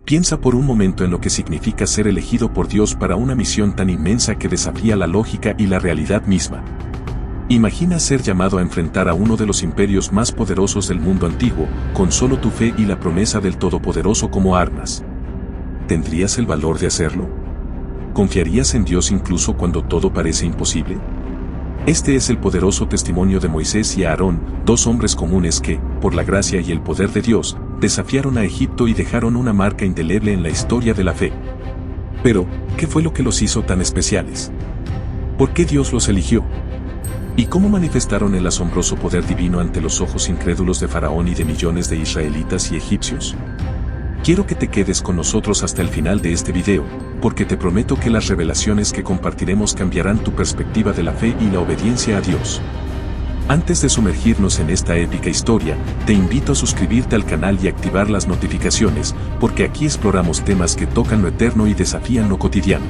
Piensa por un momento en lo que significa ser elegido por Dios para una misión tan inmensa que desafía la lógica y la realidad misma. Imagina ser llamado a enfrentar a uno de los imperios más poderosos del mundo antiguo, con solo tu fe y la promesa del Todopoderoso como armas. ¿Tendrías el valor de hacerlo? ¿Confiarías en Dios incluso cuando todo parece imposible? Este es el poderoso testimonio de Moisés y Aarón, dos hombres comunes que, por la gracia y el poder de Dios, desafiaron a Egipto y dejaron una marca indeleble en la historia de la fe. Pero, ¿qué fue lo que los hizo tan especiales? ¿Por qué Dios los eligió? ¿Y cómo manifestaron el asombroso poder divino ante los ojos incrédulos de Faraón y de millones de israelitas y egipcios? Quiero que te quedes con nosotros hasta el final de este video, porque te prometo que las revelaciones que compartiremos cambiarán tu perspectiva de la fe y la obediencia a Dios. Antes de sumergirnos en esta épica historia, te invito a suscribirte al canal y activar las notificaciones, porque aquí exploramos temas que tocan lo eterno y desafían lo cotidiano.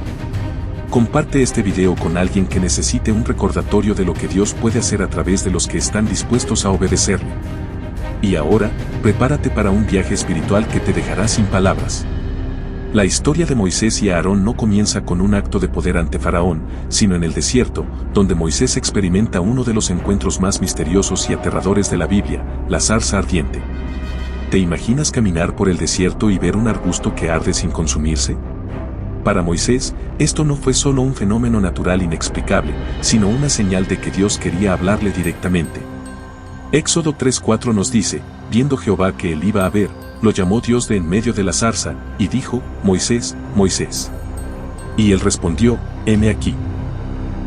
Comparte este video con alguien que necesite un recordatorio de lo que Dios puede hacer a través de los que están dispuestos a obedecerle. Y ahora, prepárate para un viaje espiritual que te dejará sin palabras. La historia de Moisés y Aarón no comienza con un acto de poder ante Faraón, sino en el desierto, donde Moisés experimenta uno de los encuentros más misteriosos y aterradores de la Biblia, la zarza ardiente. ¿Te imaginas caminar por el desierto y ver un arbusto que arde sin consumirse? Para Moisés, esto no fue solo un fenómeno natural inexplicable, sino una señal de que Dios quería hablarle directamente. Éxodo 3:4 nos dice, viendo Jehová que él iba a ver, lo llamó Dios de en medio de la zarza, y dijo, Moisés, Moisés. Y él respondió, heme aquí.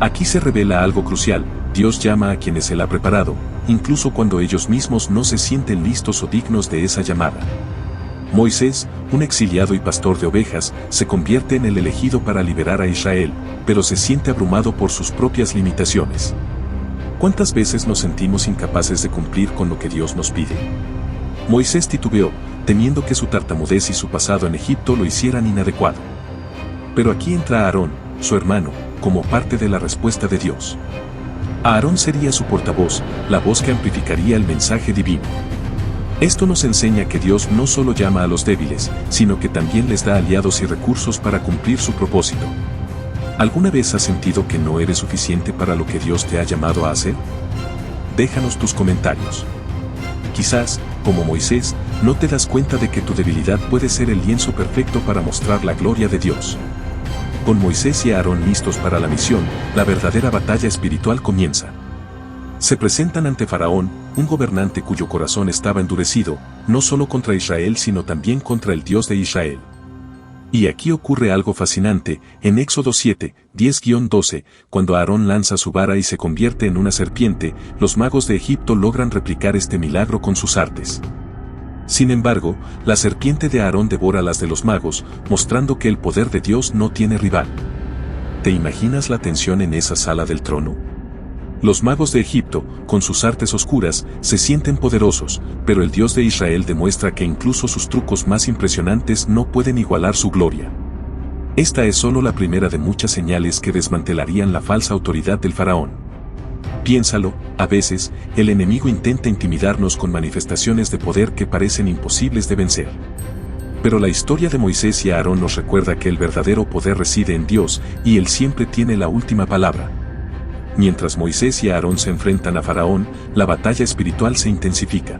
Aquí se revela algo crucial, Dios llama a quienes él ha preparado, incluso cuando ellos mismos no se sienten listos o dignos de esa llamada. Moisés, un exiliado y pastor de ovejas, se convierte en el elegido para liberar a Israel, pero se siente abrumado por sus propias limitaciones. ¿Cuántas veces nos sentimos incapaces de cumplir con lo que Dios nos pide? Moisés titubeó, temiendo que su tartamudez y su pasado en Egipto lo hicieran inadecuado. Pero aquí entra Aarón, su hermano, como parte de la respuesta de Dios. Aarón sería su portavoz, la voz que amplificaría el mensaje divino. Esto nos enseña que Dios no solo llama a los débiles, sino que también les da aliados y recursos para cumplir su propósito. ¿Alguna vez has sentido que no eres suficiente para lo que Dios te ha llamado a hacer? Déjanos tus comentarios. Quizás, como Moisés, no te das cuenta de que tu debilidad puede ser el lienzo perfecto para mostrar la gloria de Dios. Con Moisés y Aarón listos para la misión, la verdadera batalla espiritual comienza. Se presentan ante Faraón, un gobernante cuyo corazón estaba endurecido, no solo contra Israel sino también contra el Dios de Israel. Y aquí ocurre algo fascinante, en Éxodo 7, 10-12, cuando Aarón lanza su vara y se convierte en una serpiente, los magos de Egipto logran replicar este milagro con sus artes. Sin embargo, la serpiente de Aarón devora las de los magos, mostrando que el poder de Dios no tiene rival. ¿Te imaginas la tensión en esa sala del trono? Los magos de Egipto, con sus artes oscuras, se sienten poderosos, pero el Dios de Israel demuestra que incluso sus trucos más impresionantes no pueden igualar su gloria. Esta es solo la primera de muchas señales que desmantelarían la falsa autoridad del faraón. Piénsalo, a veces, el enemigo intenta intimidarnos con manifestaciones de poder que parecen imposibles de vencer. Pero la historia de Moisés y Aarón nos recuerda que el verdadero poder reside en Dios, y Él siempre tiene la última palabra. Mientras Moisés y Aarón se enfrentan a Faraón, la batalla espiritual se intensifica.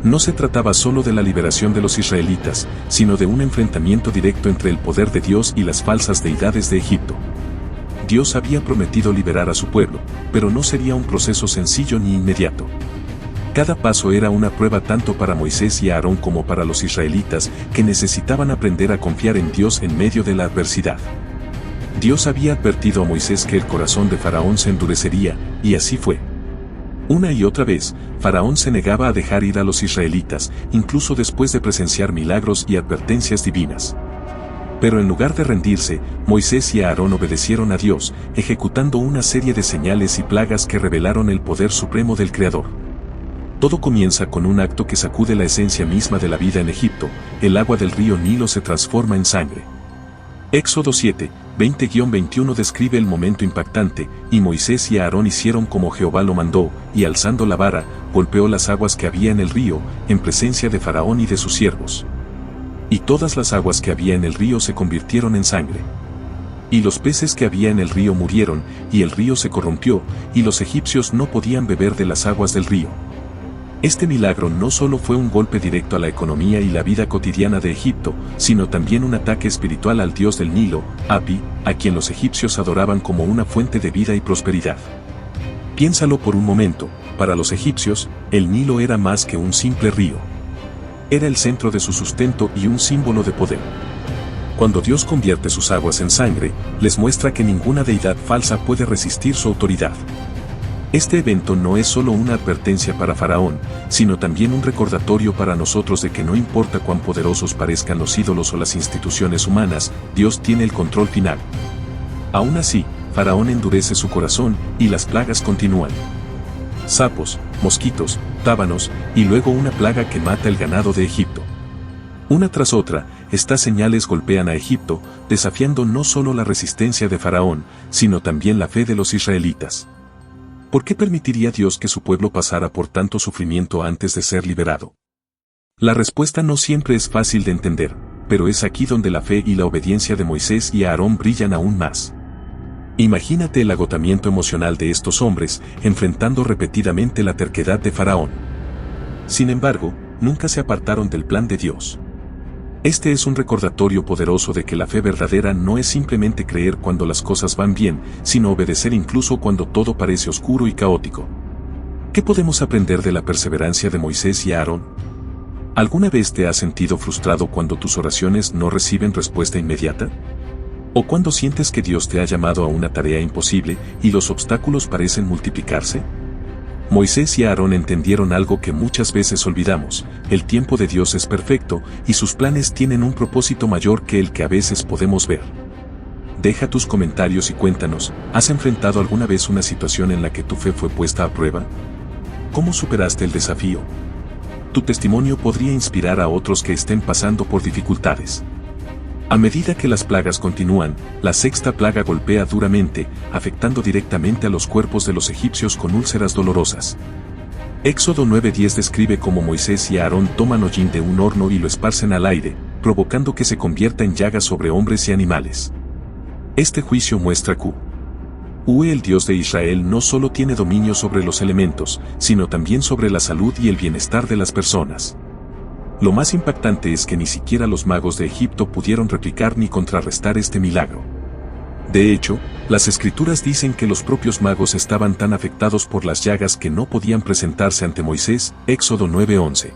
No se trataba solo de la liberación de los israelitas, sino de un enfrentamiento directo entre el poder de Dios y las falsas deidades de Egipto. Dios había prometido liberar a su pueblo, pero no sería un proceso sencillo ni inmediato. Cada paso era una prueba tanto para Moisés y Aarón como para los israelitas, que necesitaban aprender a confiar en Dios en medio de la adversidad. Dios había advertido a Moisés que el corazón de Faraón se endurecería, y así fue. Una y otra vez, Faraón se negaba a dejar ir a los israelitas, incluso después de presenciar milagros y advertencias divinas. Pero en lugar de rendirse, Moisés y Aarón obedecieron a Dios, ejecutando una serie de señales y plagas que revelaron el poder supremo del Creador. Todo comienza con un acto que sacude la esencia misma de la vida en Egipto, el agua del río Nilo se transforma en sangre. Éxodo 7, 20-21 describe el momento impactante, y Moisés y Aarón hicieron como Jehová lo mandó, y alzando la vara, golpeó las aguas que había en el río, en presencia de Faraón y de sus siervos. Y todas las aguas que había en el río se convirtieron en sangre. Y los peces que había en el río murieron, y el río se corrompió, y los egipcios no podían beber de las aguas del río. Este milagro no solo fue un golpe directo a la economía y la vida cotidiana de Egipto, sino también un ataque espiritual al dios del Nilo, Hapi, a quien los egipcios adoraban como una fuente de vida y prosperidad. Piénsalo por un momento, para los egipcios, el Nilo era más que un simple río. Era el centro de su sustento y un símbolo de poder. Cuando Dios convierte sus aguas en sangre, les muestra que ninguna deidad falsa puede resistir su autoridad. Este evento no es solo una advertencia para Faraón, sino también un recordatorio para nosotros de que no importa cuán poderosos parezcan los ídolos o las instituciones humanas, Dios tiene el control final. Aún así, Faraón endurece su corazón y las plagas continúan. Sapos, mosquitos, tábanos, y luego una plaga que mata el ganado de Egipto. Una tras otra, estas señales golpean a Egipto, desafiando no solo la resistencia de Faraón, sino también la fe de los israelitas. ¿Por qué permitiría Dios que su pueblo pasara por tanto sufrimiento antes de ser liberado? La respuesta no siempre es fácil de entender, pero es aquí donde la fe y la obediencia de Moisés y Aarón brillan aún más. Imagínate el agotamiento emocional de estos hombres, enfrentando repetidamente la terquedad de Faraón. Sin embargo, nunca se apartaron del plan de Dios. Este es un recordatorio poderoso de que la fe verdadera no es simplemente creer cuando las cosas van bien, sino obedecer incluso cuando todo parece oscuro y caótico. ¿Qué podemos aprender de la perseverancia de Moisés y Aarón? ¿Alguna vez te has sentido frustrado cuando tus oraciones no reciben respuesta inmediata? ¿O cuando sientes que Dios te ha llamado a una tarea imposible y los obstáculos parecen multiplicarse? Moisés y Aarón entendieron algo que muchas veces olvidamos: el tiempo de Dios es perfecto y sus planes tienen un propósito mayor que el que a veces podemos ver. Deja tus comentarios y cuéntanos, ¿has enfrentado alguna vez una situación en la que tu fe fue puesta a prueba? ¿Cómo superaste el desafío? Tu testimonio podría inspirar a otros que estén pasando por dificultades. A medida que las plagas continúan, la sexta plaga golpea duramente, afectando directamente a los cuerpos de los egipcios con úlceras dolorosas. Éxodo 9:10 describe cómo Moisés y Aarón toman hollín de un horno y lo esparcen al aire, provocando que se convierta en llagas sobre hombres y animales. Este juicio muestra que el Dios de Israel no solo tiene dominio sobre los elementos, sino también sobre la salud y el bienestar de las personas. Lo más impactante es que ni siquiera los magos de Egipto pudieron replicar ni contrarrestar este milagro. De hecho, las escrituras dicen que los propios magos estaban tan afectados por las llagas que no podían presentarse ante Moisés, Éxodo 9:11.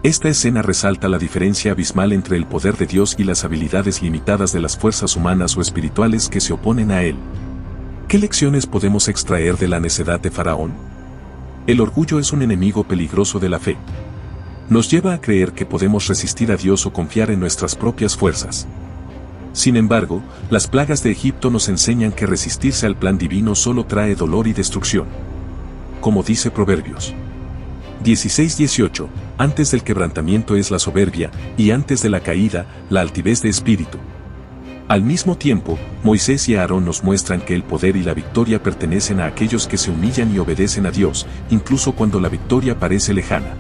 Esta escena resalta la diferencia abismal entre el poder de Dios y las habilidades limitadas de las fuerzas humanas o espirituales que se oponen a él. ¿Qué lecciones podemos extraer de la necedad de Faraón? El orgullo es un enemigo peligroso de la fe. Nos lleva a creer que podemos resistir a Dios o confiar en nuestras propias fuerzas. Sin embargo, las plagas de Egipto nos enseñan que resistirse al plan divino solo trae dolor y destrucción. Como dice Proverbios 16:18, antes del quebrantamiento es la soberbia, y antes de la caída, la altivez de espíritu. Al mismo tiempo, Moisés y Aarón nos muestran que el poder y la victoria pertenecen a aquellos que se humillan y obedecen a Dios, incluso cuando la victoria parece lejana.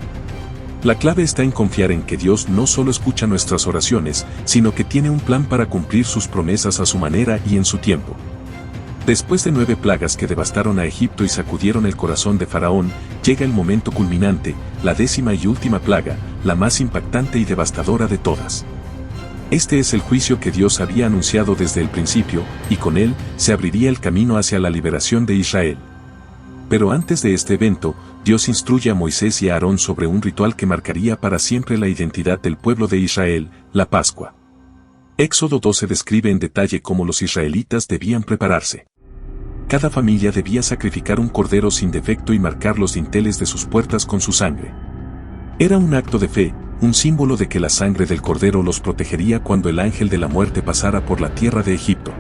La clave está en confiar en que Dios no solo escucha nuestras oraciones, sino que tiene un plan para cumplir sus promesas a su manera y en su tiempo. Después de 9 plagas que devastaron a Egipto y sacudieron el corazón de Faraón, llega el momento culminante, la 10ª y última plaga, la más impactante y devastadora de todas. Este es el juicio que Dios había anunciado desde el principio, y con él se abriría el camino hacia la liberación de Israel. Pero antes de este evento, Dios instruye a Moisés y a Aarón sobre un ritual que marcaría para siempre la identidad del pueblo de Israel, la Pascua. Éxodo 12 describe en detalle cómo los israelitas debían prepararse. Cada familia debía sacrificar un cordero sin defecto y marcar los dinteles de sus puertas con su sangre. Era un acto de fe, un símbolo de que la sangre del cordero los protegería cuando el ángel de la muerte pasara por la tierra de Egipto.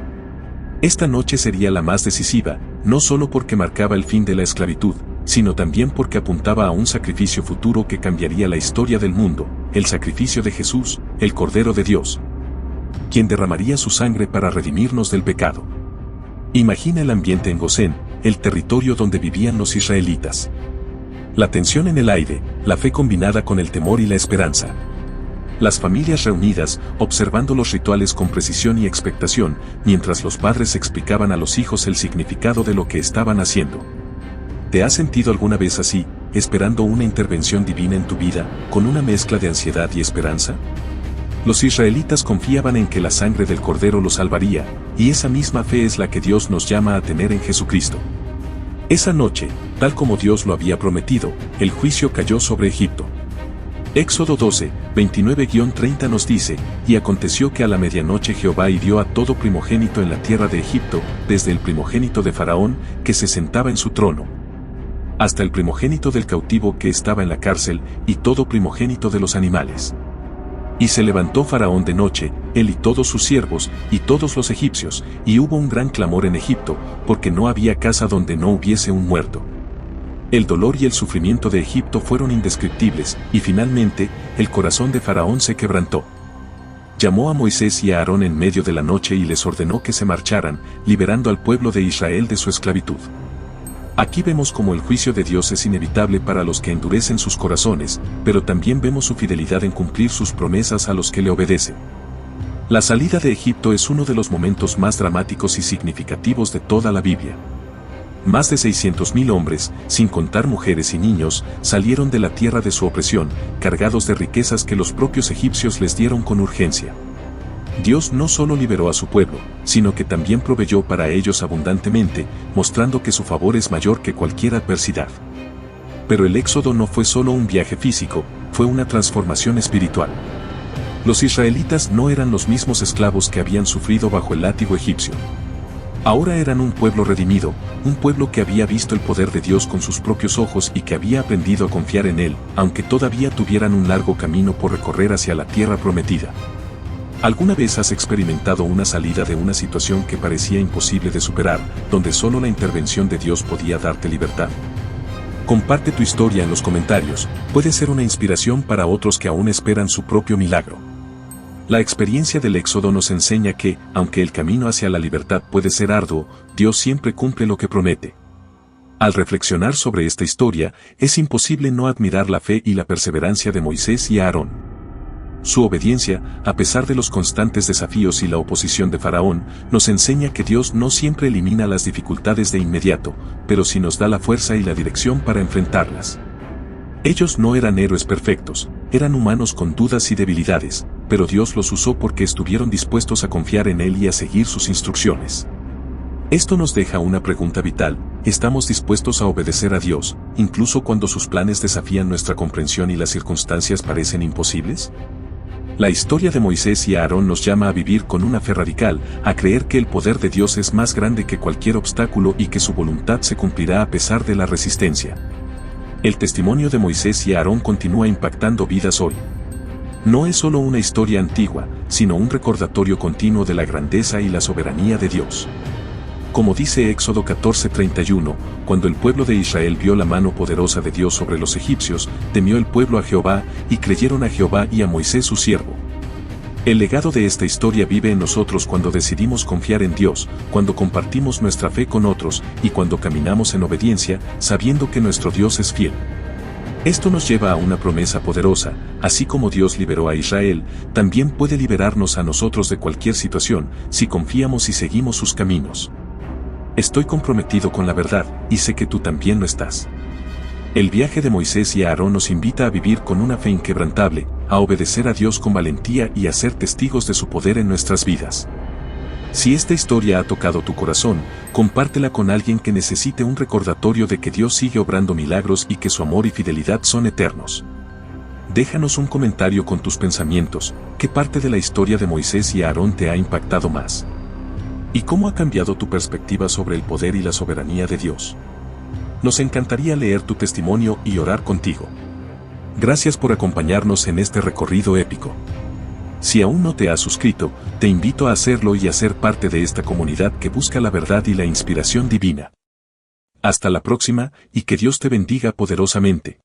Esta noche sería la más decisiva, no solo porque marcaba el fin de la esclavitud, sino también porque apuntaba a un sacrificio futuro que cambiaría la historia del mundo, el sacrificio de Jesús, el Cordero de Dios, quien derramaría su sangre para redimirnos del pecado. Imagina el ambiente en Gosén, el territorio donde vivían los israelitas. La tensión en el aire, la fe combinada con el temor y la esperanza. Las familias reunidas, observando los rituales con precisión y expectación, mientras los padres explicaban a los hijos el significado de lo que estaban haciendo. ¿Te has sentido alguna vez así, esperando una intervención divina en tu vida, con una mezcla de ansiedad y esperanza? Los israelitas confiaban en que la sangre del Cordero los salvaría, y esa misma fe es la que Dios nos llama a tener en Jesucristo. Esa noche, tal como Dios lo había prometido, el juicio cayó sobre Egipto. Éxodo 12, 29-30 nos dice, y aconteció que a la medianoche Jehová hirió a todo primogénito en la tierra de Egipto, desde el primogénito de Faraón, que se sentaba en su trono, hasta el primogénito del cautivo que estaba en la cárcel, y todo primogénito de los animales. Y se levantó Faraón de noche, él y todos sus siervos, y todos los egipcios, y hubo un gran clamor en Egipto, porque no había casa donde no hubiese un muerto. El dolor y el sufrimiento de Egipto fueron indescriptibles, y finalmente, el corazón de Faraón se quebrantó. Llamó a Moisés y a Aarón en medio de la noche y les ordenó que se marcharan, liberando al pueblo de Israel de su esclavitud. Aquí vemos cómo el juicio de Dios es inevitable para los que endurecen sus corazones, pero también vemos su fidelidad en cumplir sus promesas a los que le obedecen. La salida de Egipto es uno de los momentos más dramáticos y significativos de toda la Biblia. Más de 600.000 hombres, sin contar mujeres y niños, salieron de la tierra de su opresión, cargados de riquezas que los propios egipcios les dieron con urgencia. Dios no solo liberó a su pueblo, sino que también proveyó para ellos abundantemente, mostrando que su favor es mayor que cualquier adversidad. Pero el éxodo no fue solo un viaje físico, fue una transformación espiritual. Los israelitas no eran los mismos esclavos que habían sufrido bajo el látigo egipcio. Ahora eran un pueblo redimido, un pueblo que había visto el poder de Dios con sus propios ojos y que había aprendido a confiar en Él, aunque todavía tuvieran un largo camino por recorrer hacia la tierra prometida. ¿Alguna vez has experimentado una salida de una situación que parecía imposible de superar, donde solo la intervención de Dios podía darte libertad? Comparte tu historia en los comentarios, puede ser una inspiración para otros que aún esperan su propio milagro. La experiencia del Éxodo nos enseña que, aunque el camino hacia la libertad puede ser arduo, Dios siempre cumple lo que promete. Al reflexionar sobre esta historia, es imposible no admirar la fe y la perseverancia de Moisés y Aarón. Su obediencia, a pesar de los constantes desafíos y la oposición de Faraón, nos enseña que Dios no siempre elimina las dificultades de inmediato, pero sí nos da la fuerza y la dirección para enfrentarlas. Ellos no eran héroes perfectos, eran humanos con dudas y debilidades, pero Dios los usó porque estuvieron dispuestos a confiar en Él y a seguir sus instrucciones. Esto nos deja una pregunta vital: ¿estamos dispuestos a obedecer a Dios, incluso cuando sus planes desafían nuestra comprensión y las circunstancias parecen imposibles? La historia de Moisés y Aarón nos llama a vivir con una fe radical, a creer que el poder de Dios es más grande que cualquier obstáculo y que su voluntad se cumplirá a pesar de la resistencia. El testimonio de Moisés y Aarón continúa impactando vidas hoy. No es solo una historia antigua, sino un recordatorio continuo de la grandeza y la soberanía de Dios. Como dice Éxodo 14:31, cuando el pueblo de Israel vio la mano poderosa de Dios sobre los egipcios, temió el pueblo a Jehová, y creyeron a Jehová y a Moisés su siervo. El legado de esta historia vive en nosotros cuando decidimos confiar en Dios, cuando compartimos nuestra fe con otros, y cuando caminamos en obediencia, sabiendo que nuestro Dios es fiel. Esto nos lleva a una promesa poderosa: así como Dios liberó a Israel, también puede liberarnos a nosotros de cualquier situación, si confiamos y seguimos sus caminos. Estoy comprometido con la verdad, y sé que tú también lo estás. El viaje de Moisés y Aarón nos invita a vivir con una fe inquebrantable, a obedecer a Dios con valentía y a ser testigos de su poder en nuestras vidas. Si esta historia ha tocado tu corazón, compártela con alguien que necesite un recordatorio de que Dios sigue obrando milagros y que su amor y fidelidad son eternos. Déjanos un comentario con tus pensamientos: ¿qué parte de la historia de Moisés y Aarón te ha impactado más? ¿Y cómo ha cambiado tu perspectiva sobre el poder y la soberanía de Dios? Nos encantaría leer tu testimonio y orar contigo. Gracias por acompañarnos en este recorrido épico. Si aún no te has suscrito, te invito a hacerlo y a ser parte de esta comunidad que busca la verdad y la inspiración divina. Hasta la próxima, y que Dios te bendiga poderosamente.